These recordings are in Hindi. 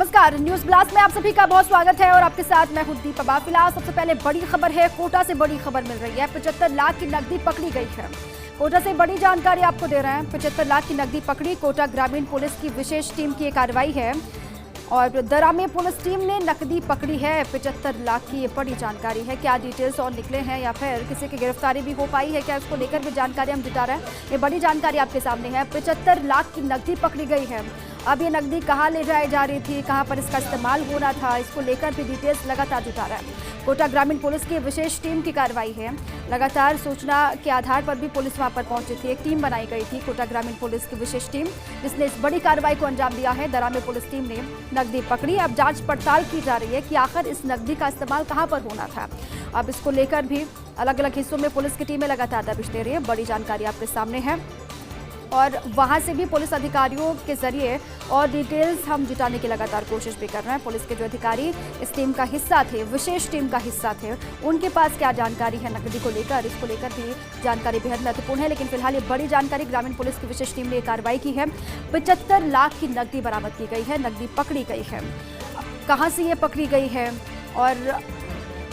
नमस्कार, न्यूज ब्लास्ट में आप सभी का बहुत स्वागत है और आपके साथ मैं हूं दीपा। फिलहाल सबसे पहले बड़ी खबर है, कोटा से बड़ी खबर मिल रही है। 75 लाख की नकदी पकड़ी गई है। कोटा से बड़ी जानकारी आपको दे रहे हैं। 75 लाख की नकदी पकड़ी। कोटा ग्रामीण पुलिस की विशेष टीम की कार्रवाई है और दरा में पुलिस टीम ने नकदी पकड़ी है 75 लाख की। ये बड़ी जानकारी है। क्या डिटेल्स और निकले हैं या फिर किसी की गिरफ्तारी भी हो पाई है क्या, इसको लेकर भी जानकारी हम जुटा रहे हैं। ये बड़ी जानकारी आपके सामने है। 75 लाख की नकदी पकड़ी गई है। अब ये नकदी कहाँ ले जाई जा रही थी, कहाँ पर इसका इस्तेमाल हो रहा था, इसको लेकर भी डिटेल्स लगातार जुटा रहा है। कोटा ग्रामीण पुलिस की विशेष टीम की कार्रवाई है। लगातार सूचना के आधार पर भी पुलिस वहां पर पहुंची थी। एक टीम बनाई गई थी कोटा ग्रामीण पुलिस की विशेष टीम, जिसने इस बड़ी कार्रवाई को अंजाम दिया है। दरा में पुलिस टीम ने नकदी पकड़ी। अब जांच पड़ताल की जा रही है कि आखिर इस नकदी का इस्तेमाल कहां पर होना था। अब इसको लेकर भी अलग अलग हिस्सों में पुलिस की टीमें लगातार दबिश दे रही है। बड़ी जानकारी आपके सामने है और वहां से भी पुलिस अधिकारियों के जरिए और डिटेल्स हम जुटाने की लगातार कोशिश भी कर रहे हैं। पुलिस के जो अधिकारी इस टीम का हिस्सा थे, विशेष टीम का हिस्सा थे, उनके पास क्या जानकारी है नकदी को लेकर, इसको लेकर भी जानकारी बेहद महत्वपूर्ण है। लेकिन फिलहाल ये बड़ी जानकारी, ग्रामीण पुलिस की विशेष टीम ने कार्रवाई की है। 75 लाख की नकदी बरामद की गई है, नकदी पकड़ी गई है। कहाँ से ये पकड़ी गई है और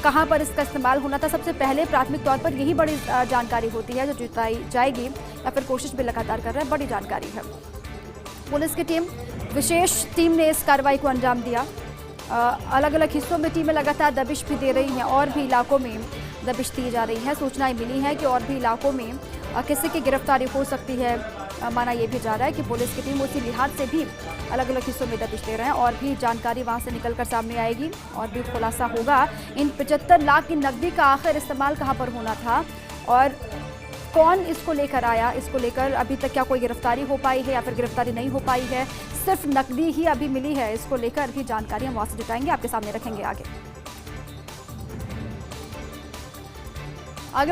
कहां पर इसका इस्तेमाल होना था, सबसे पहले प्राथमिक तौर पर यही बड़ी जानकारी होती है जो जुटाई जाएगी या फिर कोशिश भी लगातार कर रहे हैं। बड़ी जानकारी है। पुलिस की टीम, विशेष टीम ने इस कार्रवाई को अंजाम दिया। अलग अलग हिस्सों में टीमें लगातार दबिश भी दे रही हैं और भी इलाकों में दबिश दी जा रही है। सूचनाएं मिली हैं कि और भी इलाकों में किसी की गिरफ्तारी हो सकती है। माना यह भी जा रहा है कि पुलिस की टीम उसी लिहाज से भी अलग अलग हिस्सों में दबिश दे रहे हैं और भी जानकारी वहां से निकलकर सामने आएगी और भी खुलासा होगा। इन 75 लाख की नकदी का आखिर इस्तेमाल कहां पर होना था और कौन इसको लेकर आया, इसको लेकर अभी तक क्या कोई गिरफ्तारी हो पाई है या फिर गिरफ्तारी नहीं हो पाई है, सिर्फ नकदी ही अभी मिली है। इसको लेकर भी जानकारी हम वहां से जुटाएंगे, आपके सामने रखेंगे। आगे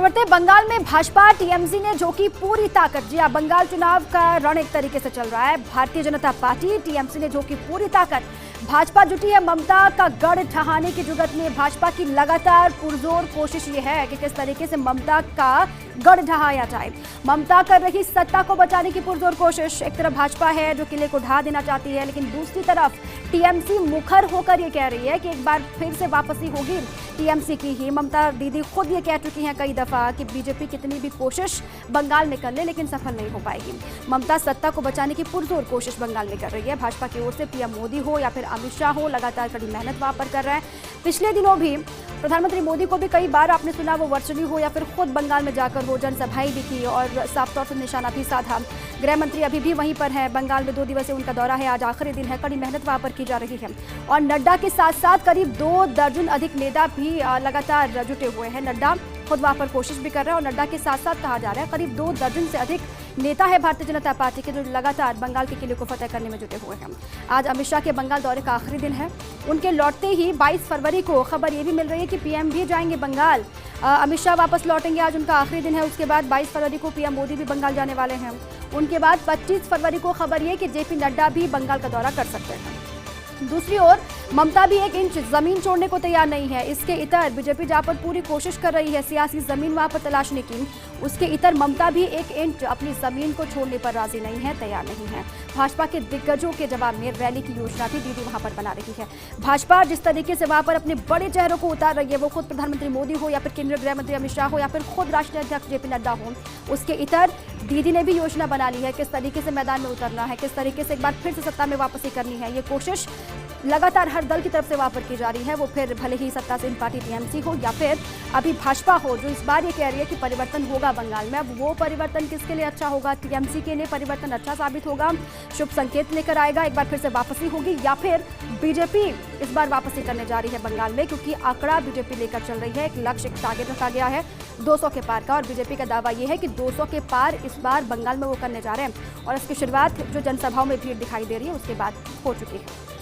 बढ़ते हैं। बंगाल में भाजपा टीएमसी ने झोंकी पूरी ताकत। जी हां, बंगाल चुनाव का रण एक तरीके से चल रहा है। भारतीय जनता पार्टी टीएमसी ने झोंकी पूरी ताकत। भाजपा जुटी है ममता का गढ़ ढहाने की जुगत में। भाजपा की लगातार पुरजोर कोशिश ये है कि किस तरीके से ममता का गढ़ ढहाया जाए। ममता कर रही सत्ता को बचाने की पुरजोर कोशिश। एक तरफ भाजपा है जो किले को ढहा देना चाहती है, लेकिन दूसरी तरफ टीएमसी मुखर होकर ये कह रही है कि एक बार फिर से वापसी होगी टीएमसी की ही। ममता दीदी खुद ये कह चुकी हैं कई दफा कि बीजेपी कितनी भी कोशिश बंगाल में कर ले लेकिन सफल नहीं हो पाएगी। ममता सत्ता को बचाने की पुरजोर कोशिश बंगाल में कर रही है। भाजपा की ओर से पीएम मोदी हो या फिर अमित शाह हो, लगातार कड़ी मेहनत वहां पर कर रहे हैं। पिछले दिनों भी प्रधानमंत्री मोदी को भी कई बार आपने सुना, वो वर्चुअली हो या फिर खुद बंगाल में जाकर वो जनसभाएं भी की और साफ तौर से निशाना भी साधा। गृह मंत्री अभी भी वहीं पर हैं। बंगाल में 2 दिवसीय उनका दौरा है, आज आखिरी दिन है। कड़ी मेहनत वहां पर की जा रही है और नड्डा के साथ साथ करीब 2 दर्जन अधिक नेता भी लगातार जुटे हुए हैं। नड्डा खुद वहां पर कोशिश भी कर रहे हैं और नड्डा के साथ साथ कहा जा रहा है करीब 2 दर्जन से अधिक नेता है भारतीय जनता पार्टी के जो लगातार बंगाल के किले को फतेह करने में जुटे हुए हैं। आज अमित शाह के बंगाल दौरे का आखिरी दिन है। उनके लौटते ही 22 फरवरी को खबर ये भी मिल रही है कि पीएम भी जाएंगे बंगाल। अमित शाह वापस लौटेंगे, आज उनका आखिरी दिन है। उसके बाद 22 फरवरी को पीएम मोदी भी बंगाल जाने वाले हैं। उनके बाद 25 फरवरी को खबर ये कि जेपी नड्डा भी बंगाल का दौरा कर सकते हैं। दूसरी ओर ममता भी 1 इंच जमीन छोड़ने को तैयार नहीं है। इसके इतर बीजेपी जहां पर पूरी कोशिश कर रही है सियासी जमीन वहां पर तलाशने की, उसके इतर ममता भी 1 इंच अपनी जमीन को छोड़ने पर राजी नहीं है, तैयार नहीं है। भाजपा के दिग्गजों के जवाब में रैली की योजना भी दीदी वहां पर बना रही है। भाजपा जिस तरीके से वहां पर अपने बड़े चेहरों को उतार रही है, वो खुद प्रधानमंत्री मोदी हो या फिर केंद्रीय गृह मंत्री अमित शाह हो या फिर खुद राष्ट्रीय अध्यक्ष जेपी नड्डा हो, उसके इतर दीदी ने भी योजना बना ली है किस तरीके से मैदान में उतरना है, किस तरीके से एक बार फिर से सत्ता में वापसी करनी है। ये कोशिश लगातार हर दल की तरफ से वहां पर की जा रही है, वो फिर भले ही सत्ता से पार्टी टीएमसी हो या फिर अभी भाजपा हो, जो इस बार ये कह रही है कि परिवर्तन होगा बंगाल में। अब वो परिवर्तन किसके लिए अच्छा होगा? टीएमसी के लिए परिवर्तन अच्छा साबित होगा, शुभ संकेत लेकर आएगा, एक बार फिर से वापसी होगी, या फिर बीजेपी इस बार वापसी करने जा रही है बंगाल में, क्योंकि आंकड़ा बीजेपी लेकर चल रही है। एक लक्ष्य, एक टारगेट रखा गया है 200 के पार का और बीजेपी का दावा यह है कि 200 के पार इस बार बंगाल में वो करने जा रहे हैं और इसकी शुरुआत जो जनसभाओं में भीड़ दिखाई दे रही है उसके बाद हो चुकी है।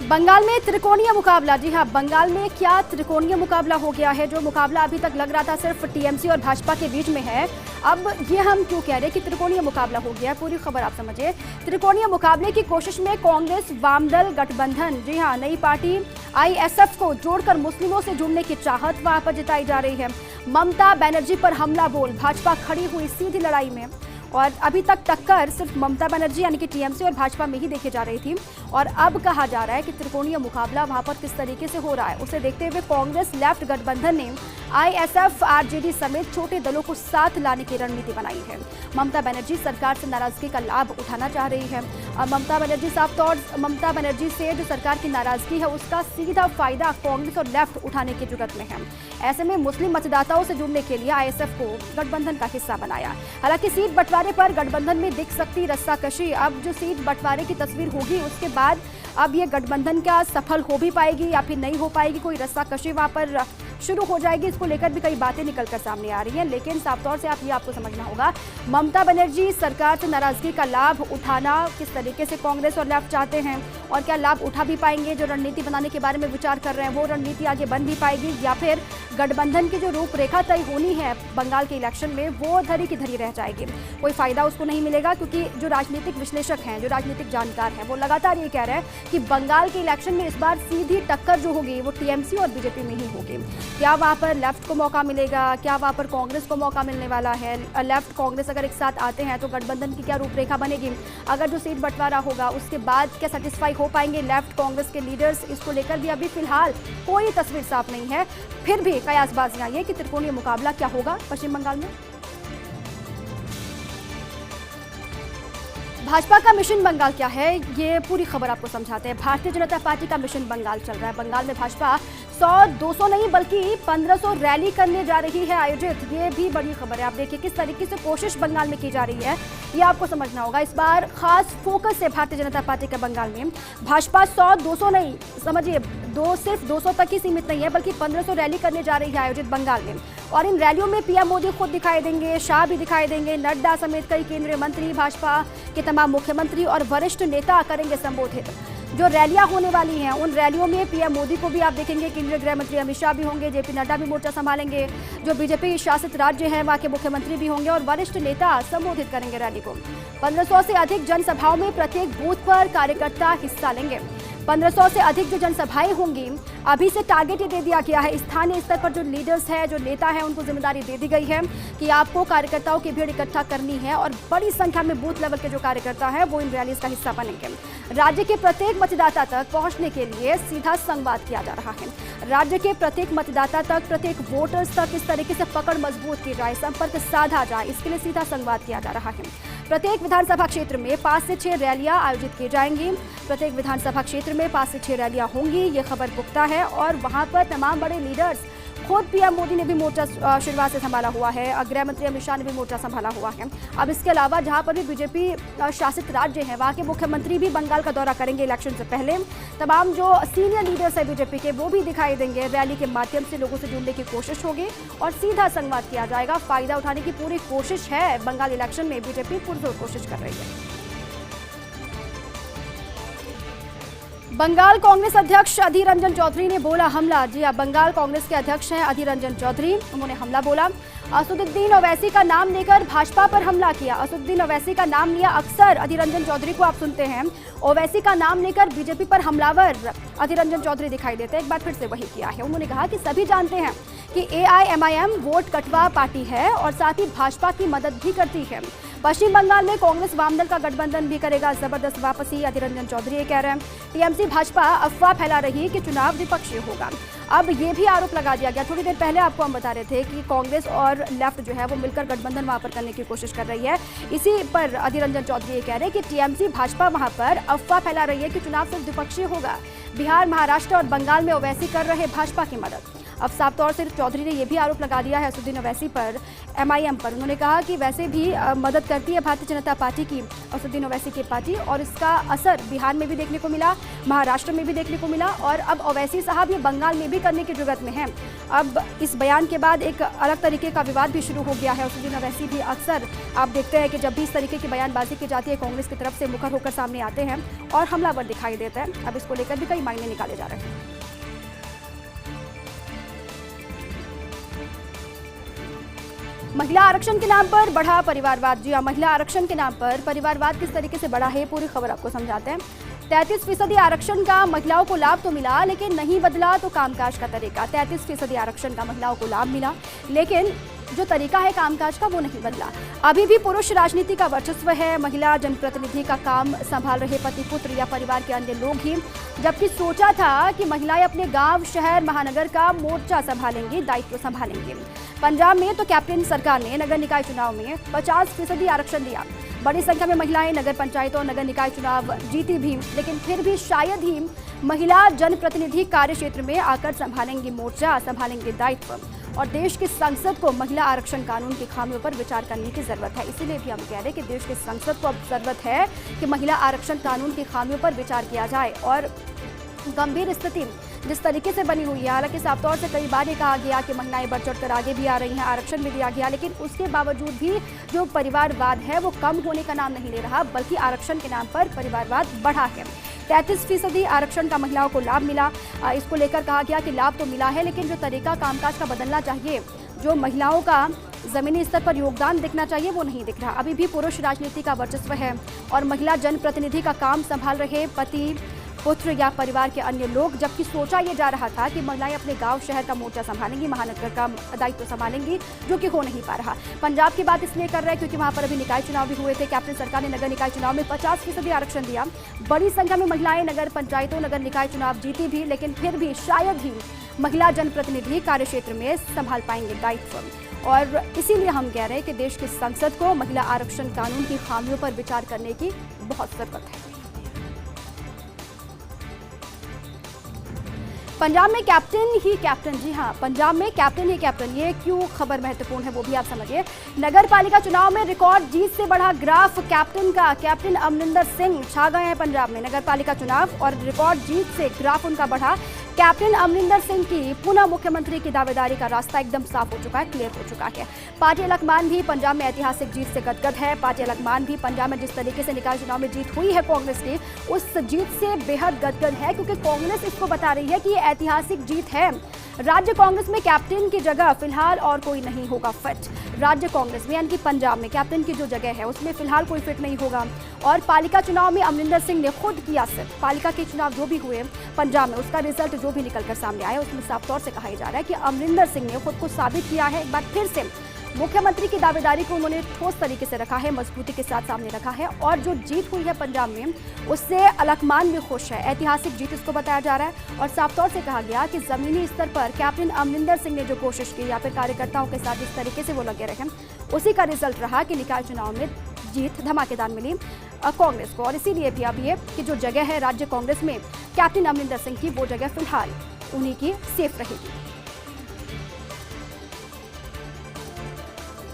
बंगाल में त्रिकोणीय मुकाबला। जी हां, बंगाल में क्या त्रिकोणीय मुकाबला हो गया है। जो मुकाबला अभी तक लग रहा था सिर्फ टीएमसी और भाजपा के बीच में है, अब ये हम क्यों कह रहे हैं कि त्रिकोणीय मुकाबला हो गया है, पूरी खबर आप समझिए। त्रिकोणीय मुकाबले की कोशिश में कांग्रेस वामदल गठबंधन, जी हां, नई पार्टी आईएसएफ को जोड़कर मुस्लिमों से जुड़ने की चाहत वहां पर जताई जा रही है। ममता बनर्जी पर हमला बोल भाजपा खड़ी हुई सीधी लड़ाई में। और अभी तक टक्कर सिर्फ ममता बनर्जी यानी कि टीएमसी और भाजपा में ही देखी जा रही थी। और अब कहा जा रहा है कि त्रिकोणीय मुकाबला वहां पर किस तरीके से हो रहा है उसे देखते हुए कांग्रेस लेफ्ट गठबंधन ने आईएसएफ आरजेडी समेत छोटे दलों को साथ लाने की रणनीति बनाई है। ममता बनर्जी सरकार से नाराजगी का लाभ उठाना चाह रही है। अब ममता बनर्जी से जो सरकार की नाराजगी है उसका सीधा फायदा कांग्रेस और लेफ्ट उठाने की जुगत में है। ऐसे में मुस्लिम मतदाताओं से जुड़ने के लिए आईएसएफ को गठबंधन का हिस्सा बनाया। हालांकि सीट बंटवारे पर गठबंधन में दिख सकती रस्साकशी, अब जो सीट बंटवारे की तस्वीर होगी उसके बाद अब ये गठबंधन क्या सफल हो भी पाएगी या फिर नहीं हो पाएगी, कोई रस्साकशी वहां पर शुरू हो जाएगी, इसको लेकर भी कई बातें निकलकर सामने आ रही हैं। लेकिन साफ तौर से आपको समझना होगा, ममता बनर्जी सरकार से नाराजगी का लाभ उठाना किस तरीके से कांग्रेस और लेफ्ट चाहते हैं और क्या लाभ उठा भी पाएंगे। जो रणनीति बनाने के बारे में विचार कर रहे हैं वो रणनीति आगे बन भी पाएगी या फिर गठबंधन की जो रूपरेखा तय होनी है बंगाल के इलेक्शन में वो धरी की धरी रह जाएगी, कोई फायदा उसको नहीं मिलेगा। क्योंकि जो राजनीतिक विश्लेषक हैं, जो राजनीतिक जानकार हैं, वो लगातार ये कह रहे हैं कि बंगाल के इलेक्शन में इस बार सीधी टक्कर जो होगी वो टीएमसी और बीजेपी में ही होगी। क्या वहाँ पर लेफ्ट को मौका मिलेगा, क्या वहाँ पर कांग्रेस को मौका मिलने वाला है? लेफ्ट कांग्रेस अगर एक साथ आते हैं तो गठबंधन की क्या रूपरेखा बनेगी? अगर जो सीट बंटवारा होगा उसके बाद क्या सेटिस्फाई हो पाएंगे लेफ्ट कांग्रेस के लीडर्स, इसको लेकर भी अभी फिलहाल कोई तस्वीर साफ नहीं है। फिर भी कयासबाजियां ये कि त्रिकोणीय मुकाबला क्या होगा पश्चिम बंगाल में। भाजपा का मिशन बंगाल क्या है, ये पूरी खबर आपको समझाते हैं। भारतीय जनता पार्टी का मिशन बंगाल चल रहा है। बंगाल में भाजपा 100-200 नहीं बल्कि 1500 रैली करने जा रही है आयोजित, ये भी बड़ी खबर है। आप देखिए किस तरीके से कोशिश बंगाल में की जा रही है, ये आपको समझना होगा। इस बार खास फोकस है भारतीय जनता पार्टी का बंगाल में। भाजपा 100-200 नहीं, समझिए सिर्फ 200 तक ही सीमित नहीं है बल्कि 1500 रैली करने जा रही है आयोजित बंगाल में। और इन रैलियों में पीएम मोदी खुद दिखाई देंगे, शाह भी दिखाई देंगे, नड्डा समेत कई केंद्रीय मंत्री, भाजपा के तमाम मुख्यमंत्री और वरिष्ठ नेता करेंगे संबोधित। जो रैलियां होने वाली हैं उन रैलियों में पीएम मोदी को भी आप देखेंगे, केंद्रीय गृह मंत्री अमित शाह भी होंगे, जेपी नड्डा भी मोर्चा संभालेंगे, जो बीजेपी शासित राज्य हैं वहां के मुख्यमंत्री भी होंगे और वरिष्ठ नेता संबोधित करेंगे रैली को। 1500 से अधिक जनसभाओं में प्रत्येक बूथ पर कार्यकर्ता हिस्सा लेंगे। 1500 से अधिक जो जनसभाएं होंगी, अभी से टारगेट ये दे दिया गया है। स्थानीय स्तर पर जो लीडर्स हैं, जो नेता हैं, उनको जिम्मेदारी दे दी गई है कि आपको कार्यकर्ताओं की भीड़ इकट्ठा करनी है और बड़ी संख्या में बूथ लेवल के जो कार्यकर्ता हैं वो इन रैलीज का हिस्सा बनेंगे। राज्य के प्रत्येक मतदाता तक पहुंचने के लिए सीधा संवाद किया जा रहा है। राज्य के प्रत्येक मतदाता तक, प्रत्येक वोटर्स तक इस तरीके से पकड़ मजबूत की जाए, संपर्क साधा जाए, इसके लिए सीधा संवाद किया जा रहा है। प्रत्येक विधानसभा क्षेत्र में 5 से 6 रैलियां आयोजित की जाएंगी। प्रत्येक विधानसभा क्षेत्र में 5 से 6 रैलियां होंगी, ये खबर पुख्ता है। और वहां पर तमाम बड़े लीडर्स, खुद पीएम मोदी ने भी मोर्चा शुरुआत से संभाला हुआ है, गृह मंत्री अमित शाह ने भी मोर्चा संभाला हुआ है। अब इसके अलावा जहां पर भी बीजेपी शासित राज्य हैं वहां के मुख्यमंत्री भी बंगाल का दौरा करेंगे इलेक्शन से पहले। तमाम जो सीनियर लीडर्स हैं बीजेपी के वो भी दिखाई देंगे। रैली के माध्यम से लोगों से जुड़ने की कोशिश होगी और सीधा संवाद किया जाएगा। फायदा उठाने की पूरी कोशिश है बंगाल इलेक्शन में, बीजेपी पुरजोर कोशिश कर रही है। बंगाल कांग्रेस अध्यक्ष अधीर रंजन चौधरी ने बोला हमला। जी हाँ, बंगाल कांग्रेस के अध्यक्ष हैं अधीर रंजन चौधरी, उन्होंने हमला बोला। असदुद्दीन ओवैसी का नाम लेकर भाजपा पर हमला किया। असदुद्दीन ओवैसी का नाम लिया, अक्सर अधीर रंजन चौधरी को आप सुनते हैं, ओवैसी का नाम लेकर बीजेपी पर हमलावर अधीर रंजन चौधरी दिखाई देते हैं। एक बार फिर से वही किया है। उन्होंने कहा कि सभी जानते हैं कि AIMIM वोट कटवा पार्टी है और साथ ही भाजपा की मदद भी करती है। पश्चिम बंगाल में कांग्रेस वामदल का गठबंधन भी करेगा जबरदस्त वापसी, अधीर रंजन चौधरी ये कह रहे हैं। टीएमसी भाजपा अफवाह फैला रही है कि चुनाव द्विपक्षीय होगा। अब ये भी आरोप लगा दिया गया, थोड़ी देर पहले आपको हम बता रहे थे कि कांग्रेस और लेफ्ट जो है वो मिलकर गठबंधन वहां पर करने की कोशिश कर रही है। इसी पर अधीर रंजन चौधरी ये कह रहे हैं कि टीएमसी भाजपा वहां पर अफवाह फैला रही है कि चुनाव सिर्फ द्विपक्षीय होगा। बिहार, महाराष्ट्र और बंगाल में ओवैसी कर रहे भाजपा की मदद। अब साफ तौर से चौधरी ने यह भी आरोप लगा दिया है असदुद्दीन ओवैसी पर, MIM पर। उन्होंने कहा कि वैसे भी मदद करती है भारतीय जनता पार्टी की असदुद्दीन ओवैसी की पार्टी और इसका असर बिहार में भी देखने को मिला, महाराष्ट्र में भी देखने को मिला और अब ओवैसी साहब ये बंगाल में भी करने की जुगत में हैं। अब इस बयान के बाद एक अलग तरीके का विवाद भी शुरू हो गया है। असदुद्दीन ओवैसी भी अक्सर आप देखते हैं कि जब भी इस तरीके की बयानबाजी की जाती है कांग्रेस की तरफ से मुखर होकर सामने आते हैं और हमलावर दिखाई देता है। अब इसको लेकर भी कई मायने निकाले जा रहे हैं। महिला आरक्षण के नाम पर बढ़ा परिवारवाद। जी हाँ, महिला आरक्षण के नाम पर परिवारवाद किस तरीके से बढ़ा है पूरी खबर आपको समझाते हैं। 33% आरक्षण का महिलाओं को लाभ तो मिला लेकिन नहीं बदला तो कामकाज का तरीका। 33% आरक्षण का महिलाओं को लाभ मिला लेकिन जो तरीका है कामकाज का वो नहीं बदला। अभी भी पुरुष राजनीति का वर्चस्व है, महिला जनप्रतिनिधि का काम संभाल रहे पति पुत्र या परिवार के अन्य लोग ही, जबकि सोचा था कि महिलाएं अपने गांव शहर महानगर का मोर्चा संभालेंगी, दायित्व संभालेंगी। पंजाब में तो कैप्टन सरकार ने नगर निकाय चुनाव में 50% आरक्षण दिया। बड़ी संख्या में महिलाएं नगर पंचायत और नगर निकाय चुनाव जीती भी, लेकिन फिर भी शायद ही महिला जनप्रतिनिधि कार्य क्षेत्र में आकर संभालेंगी मोर्चा, संभालेंगे दायित्व। और देश की संसद को महिला आरक्षण कानून की खामियों पर विचार करने की जरूरत है। इसीलिए भी हम कह रहे हैं कि देश की संसद को अब जरूरत है कि महिला आरक्षण कानून की खामियों पर विचार किया जाए। और गंभीर स्थिति जिस तरीके से बनी हुई है, हालांकि साफ तौर से कई बार ये कहा गया कि महिलाएं बढ़ चढ़कर आगे भी आ रही हैं, आरक्षण भी दिया गया, लेकिन उसके बावजूद भी जो परिवारवाद है वो कम होने का नाम नहीं ले रहा, बल्कि आरक्षण के नाम पर परिवारवाद बढ़ा है। 33% आरक्षण का महिलाओं को लाभ मिला। इसको लेकर कहा गया कि लाभ तो मिला है, लेकिन जो तरीका कामकाज का बदलना चाहिए, जो महिलाओं का जमीनी स्तर पर योगदान दिखना चाहिए, वो नहीं दिख रहा। अभी भी पुरुष राजनीति का वर्चस्व है और महिला जनप्रतिनिधि का काम संभाल रहे पति पुत्र या परिवार के अन्य लोग, जबकि सोचा ये जा रहा था कि महिलाएं अपने गांव शहर का मोर्चा संभालेंगी, महानगर का दायित्व संभालेंगी, जो कि हो नहीं पा रहा। पंजाब की बात इसलिए कर रहे हैं क्योंकि वहां पर अभी निकाय चुनाव भी हुए थे। कैप्टन सरकार ने नगर निकाय चुनाव में 50% आरक्षण दिया। बड़ी संख्या में महिलाएं नगर पंचायतों नगर निकाय चुनाव जीती भी, लेकिन फिर भी शायद ही महिला जनप्रतिनिधि कार्य क्षेत्र में संभाल पाएंगे दायित्व। और इसीलिए हम कह रहे हैं कि देश की संसद को महिला आरक्षण कानून की खामियों पर विचार करने की बहुत जरूरत है। पंजाब में कैप्टन ही कैप्टन, जी हाँ, पंजाब में कैप्टन ही कैप्टन, ये क्यों खबर महत्वपूर्ण है वो भी आप समझिए। नगर पालिका चुनाव में रिकॉर्ड जीत से बढ़ा ग्राफ कैप्टन का। कैप्टन अमरिंदर सिंह छा गए हैं पंजाब में नगर पालिका चुनाव और रिकॉर्ड जीत से ग्राफ उनका बढ़ा। कैप्टन अमरिंदर सिंह की पुनः मुख्यमंत्री की दावेदारी का रास्ता एकदम साफ हो चुका है, क्लियर हो चुका है। पार्टी अलकमान भी पंजाब में ऐतिहासिक जीत से गदगद है। पार्टी अलकमान भी पंजाब में जिस तरीके से निकाय चुनाव में जीत हुई है कांग्रेस की, उस जीत से बेहद गदगद है, क्योंकि कांग्रेस इसको बता रही है कि ये ऐतिहासिक जीत है। राज्य कांग्रेस में कैप्टन की जगह फिलहाल और कोई नहीं होगा फिट। राज्य कांग्रेस में यानी कि पंजाब में कैप्टन की जो जगह है उसमें फिलहाल कोई फिट नहीं होगा। और पालिका चुनाव में अमरिंदर सिंह ने खुद किया सिर्फ पालिका के चुनाव जो भी हुए पंजाब में, उसका रिजल्ट जो भी निकलकर सामने आया उसमें साफ तौर से कहा जा रहा है कि अमरिंदर सिंह ने खुद को साबित किया है। एक बार फिर से मुख्यमंत्री की दावेदारी को उन्होंने ठोस तरीके से रखा है, मजबूती के साथ सामने रखा है। और जो जीत हुई है पंजाब में उससे अलकमान भी खुश है, ऐतिहासिक जीत इसको बताया जा रहा है। और साफ तौर से कहा गया कि जमीनी स्तर पर कैप्टन अमरिंदर सिंह ने जो कोशिश की या फिर कार्यकर्ताओं के साथ जिस तरीके से वो लगे रहे, उसी का रिजल्ट रहा कि निकाय चुनाव में जीत धमाकेदार मिली कांग्रेस को। और इसीलिए भी अब ये कि जो जगह है राज्य कांग्रेस में कैप्टन अमरिंदर सिंह की, वो जगह फिलहाल उन्हीं की सेफ रहेगी।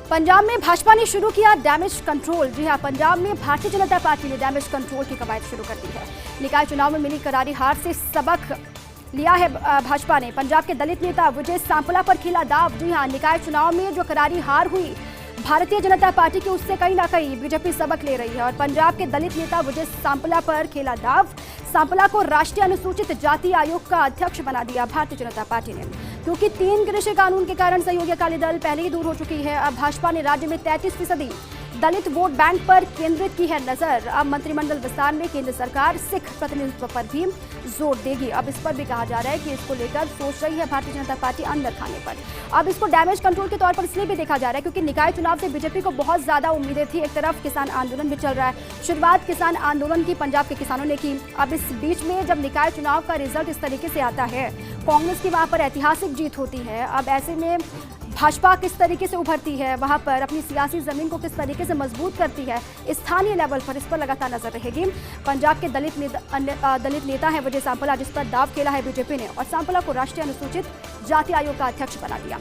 पंजाब में भाजपा ने शुरू किया डैमेज कंट्रोल। जी हां, पंजाब में भारतीय जनता पार्टी ने डैमेज कंट्रोल की कवायद शुरू कर दी है। निकाय चुनाव में मिली करारी हार से सबक लिया है भाजपा ने। पंजाब के दलित नेता विजय सांपला पर खेला दाव। जी हां, निकाय चुनाव में जो करारी हार हुई भारतीय जनता पार्टी की, उससे कहीं ना कहीं बीजेपी सबक ले रही है और पंजाब के दलित नेता विजय सांपला पर खेला दाव। सांपला को राष्ट्रीय अनुसूचित जाति आयोग का अध्यक्ष बना दिया भारतीय जनता पार्टी ने, क्योंकि 3 कृषि कानून के कारण सहयोगी अकाली दल पहले ही दूर हो चुकी है। अब भाजपा ने राज्य में 33% दलित वोट बैंक पर केंद्रित की है नजर। अब मंत्रिमंडल विस्तार में केंद्र सरकार सिख प्रतिनिधित्व पर भी जोर देगी। अब इस पर भी कहा जा रहा है कि इसको लेकर सोच रही है भारतीय जनता पार्टी अंदर खाने पर। अब इसको डैमेज कंट्रोल के तौर पर इसलिए भी देखा जा रहा है क्योंकि निकाय चुनाव से बीजेपी को बहुत ज्यादा उम्मीदें थी। एक तरफ किसान आंदोलन भी चल रहा है, शुरुआत किसान आंदोलन की पंजाब के किसानों ने की। अब इस बीच में जब निकाय चुनाव का रिजल्ट इस तरीके से आता है, कांग्रेस की वहां पर ऐतिहासिक जीत होती है। अब ऐसे में भाजपा किस तरीके से उभरती है, वहां पर अपनी सियासी जमीन को किस तरीके से मजबूत करती है, स्थानीय लेवल पर इस पर लगातार नजर रहेगी। पंजाब के दलित नेता है विजय सांपला, जिस पर दाव खेला है बीजेपी ने और सांपला को राष्ट्रीय अनुसूचित जाति आयोग का अध्यक्ष बना दिया।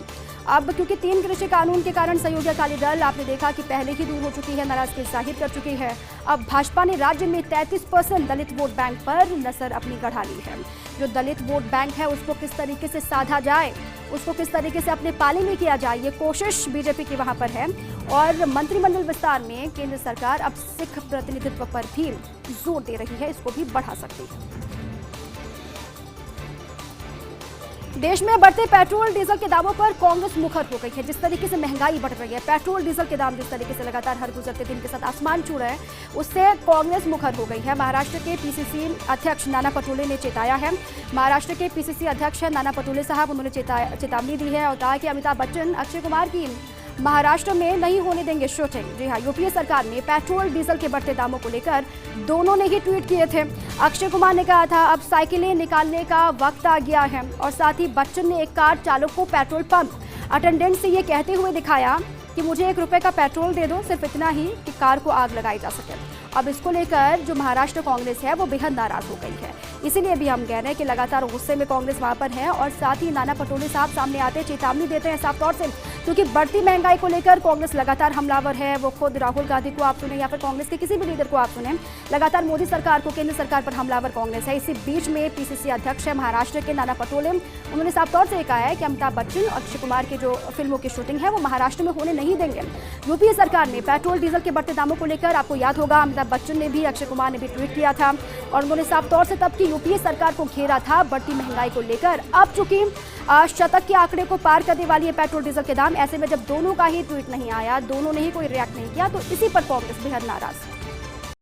अब क्योंकि 3 कृषि कानून के कारण सहयोगी अकाली दल आपने देखा कि पहले ही दूर हो चुकी है, नाराजगी जाहिर कर चुकी है। अब भाजपा ने राज्य में 33% दलित वोट बैंक पर नजर अपनी गढ़ा ली है। जो दलित वोट बैंक है उसको किस तरीके से साधा जाए, उसको किस तरीके से अपने पाले में किया जाए, ये कोशिश बीजेपी की वहां पर है। और मंत्रिमंडल विस्तार में केंद्र सरकार अब सिख प्रतिनिधित्व पर भी जोर दे रही है, इसको भी बढ़ा सकती है। देश में बढ़ते पेट्रोल डीजल के दामों पर कांग्रेस मुखर हो गई है। जिस तरीके से महंगाई बढ़ रही है, पेट्रोल डीजल के दाम जिस तरीके से लगातार हर गुजरते दिन के साथ आसमान छू रहे हैं, उससे कांग्रेस मुखर हो गई है। महाराष्ट्र के पीसीसी अध्यक्ष नाना पटोले ने चेताया है। महाराष्ट्र के पीसीसी अध्यक्ष नाना पटोले साहब, उन्होंने चेतावनी दी है और कहा कि अमिताभ बच्चन, अक्षय कुमार की महाराष्ट्र में नहीं होने देंगे शूटिंग। जी हाँ, यूपीए सरकार ने पेट्रोल डीजल के बढ़ते दामों को लेकर दोनों ने ही ट्वीट किए थे। अक्षय कुमार ने कहा था अब साइकिलें निकालने का वक्त आ गया है, और साथ ही बच्चन ने एक कार चालक को पेट्रोल पंप अटेंडेंट से ये कहते हुए दिखाया कि मुझे 1 रुपए का पेट्रोल दे दो, सिर्फ इतना ही कि कार को आग लगाई जा सके। अब इसको लेकर जो महाराष्ट्र कांग्रेस है वो बेहद नाराज हो गई है। इसीलिए भी हम कह रहे हैं कि लगातार गुस्से में कांग्रेस वहां पर है, और साथ ही नाना पटोले साहब सामने आते चेतावनी देते हैं साफ तौर से, क्योंकि बढ़ती महंगाई को लेकर कांग्रेस लगातार हमलावर है। वो खुद राहुल गांधी को आप सुने या फिर कांग्रेस के किसी भी लीडर को आप सुने, लगातार मोदी सरकार को, केंद्र सरकार पर हमलावर कांग्रेस है। इसी बीच में पीसीसी अध्यक्ष है महाराष्ट्र के नाना पटोले, उन्होंने साफ तौर से कहा है कि अमिताभ बच्चन और अक्षय कुमार की जो फिल्मों की शूटिंग है वो महाराष्ट्र में होने नहीं देंगे। यूपीए सरकार ने पेट्रोल डीजल के बढ़ते दामों को लेकर, आपको याद होगा, अमिताभ बच्चन ने भी, अक्षय कुमार ने भी ट्वीट किया था, और उन्होंने साफ तौर से तब की यूपीए सरकार को घेरा था बढ़ती महंगाई को लेकर। अब चूंकि शतक के आंकड़े को पार करने वाली है पेट्रोल डीजल के दाम, ऐसे में जब दोनों का ही ट्वीट नहीं आया, दोनों ने ही कोई रिएक्ट नहीं किया, तो इसी पर कांग्रेस बेहद नाराज है।